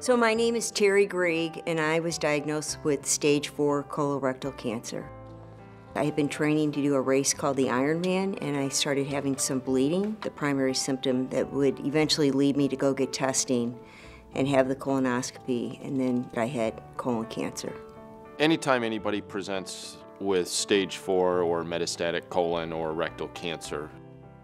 So my name is Teri Griege, and I was diagnosed with stage 4 colorectal cancer. I had been training to do a race called the Ironman, and I started having some bleeding, the primary symptom that would eventually lead me to go get testing and have the colonoscopy, and then I had colon cancer. Anytime anybody presents with stage 4 or metastatic colon or rectal cancer,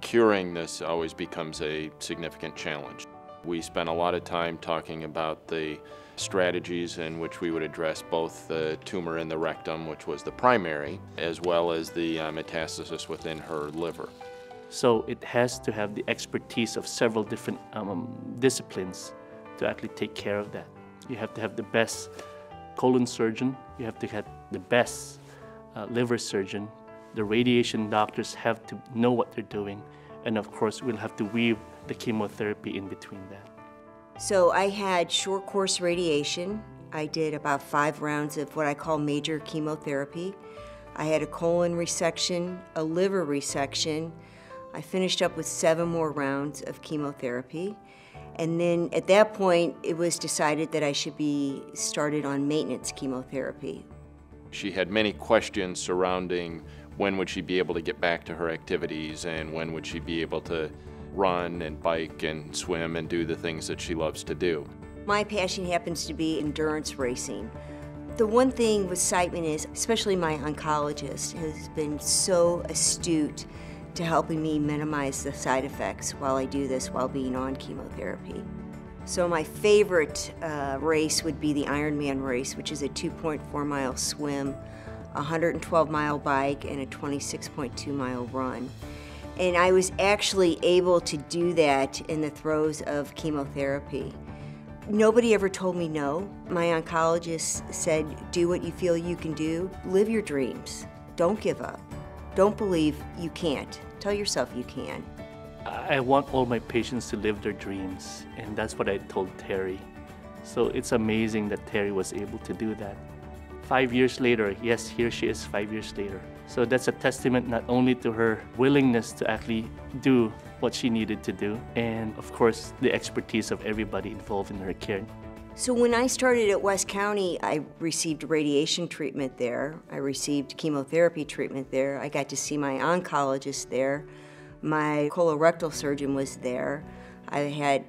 curing this always becomes a significant challenge. We spent a lot of time talking about the strategies in which we would address both the tumor in the rectum, which was the primary, as well as the metastasis within her liver. So it has to have the expertise of several different disciplines to actually take care of that. You have to have the best colon surgeon, you have to have the best liver surgeon, the radiation doctors have to know what they're doing, and of course we'll have to weave the chemotherapy in between that. So I had short course radiation. I did about 5 rounds of what I call major chemotherapy. I had a colon resection, a liver resection. I finished up with 7 more rounds of chemotherapy. And then at that point, it was decided that I should be started on maintenance chemotherapy. She had many questions surrounding when would she be able to get back to her activities and when would she be able to run and bike and swim and do the things that she loves to do. My passion happens to be endurance racing. The one thing with Siteman is, especially my oncologist, has been so astute to helping me minimize the side effects while I do this while being on chemotherapy. So my favorite race would be the Ironman race, which is a 2.4-mile swim, a 112-mile bike, and a 26.2-mile run. And I was actually able to do that in the throes of chemotherapy. Nobody ever told me no. My oncologist said, do what you feel you can do. Live your dreams. Don't give up. Don't believe you can't. Tell yourself you can. I want all my patients to live their dreams, and that's what I told Teri. So it's amazing that Teri was able to do that. 5 years later, yes, here she is 5 years later. So that's a testament not only to her willingness to actually do what she needed to do, and of course, the expertise of everybody involved in her care. So when I started at West County, I received radiation treatment there. I received chemotherapy treatment there. I got to see my oncologist there. My colorectal surgeon was there. I had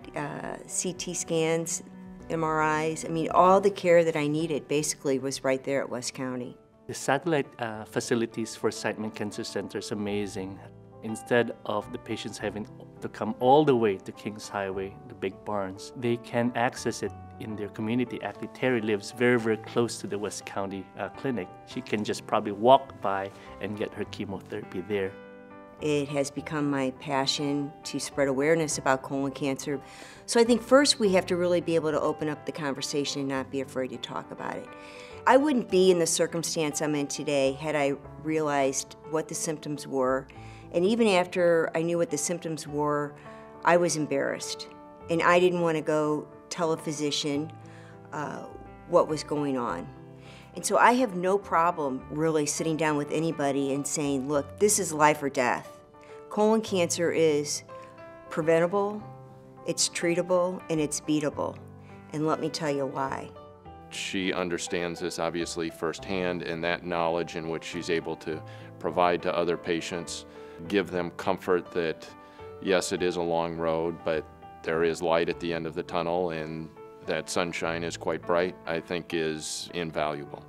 CT scans, MRIs. I mean, all the care that I needed basically was right there at West County. The satellite facilities for Siteman Cancer Center is amazing. Instead of the patients having to come all the way to Kings Highway, the big barns, they can access it in their community. Actually, Teri lives very, very close to the West County clinic. She can just probably walk by and get her chemotherapy there. It has become my passion to spread awareness about colon cancer. So I think first we have to really be able to open up the conversation and not be afraid to talk about it. I wouldn't be in the circumstance I'm in today had I realized what the symptoms were. And even after I knew what the symptoms were, I was embarrassed. And I didn't want to go tell a physician what was going on. And so I have no problem really sitting down with anybody and saying, look, this is life or death. Colon cancer is preventable, it's treatable, and it's beatable. And let me tell you why. She understands this obviously firsthand, and that knowledge in which she's able to provide to other patients, give them comfort that yes, it is a long road, but there is light at the end of the tunnel, and that sunshine is quite bright, I think is invaluable.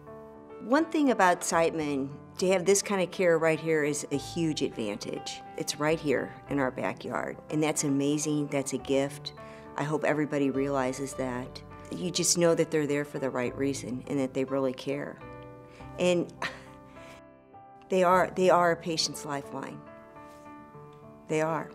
One thing about Siteman, to have this kind of care right here is a huge advantage. It's right here in our backyard, and that's amazing, that's a gift. I hope everybody realizes that. You just know that they're there for the right reason and that they really care. And they are a patient's lifeline. They are.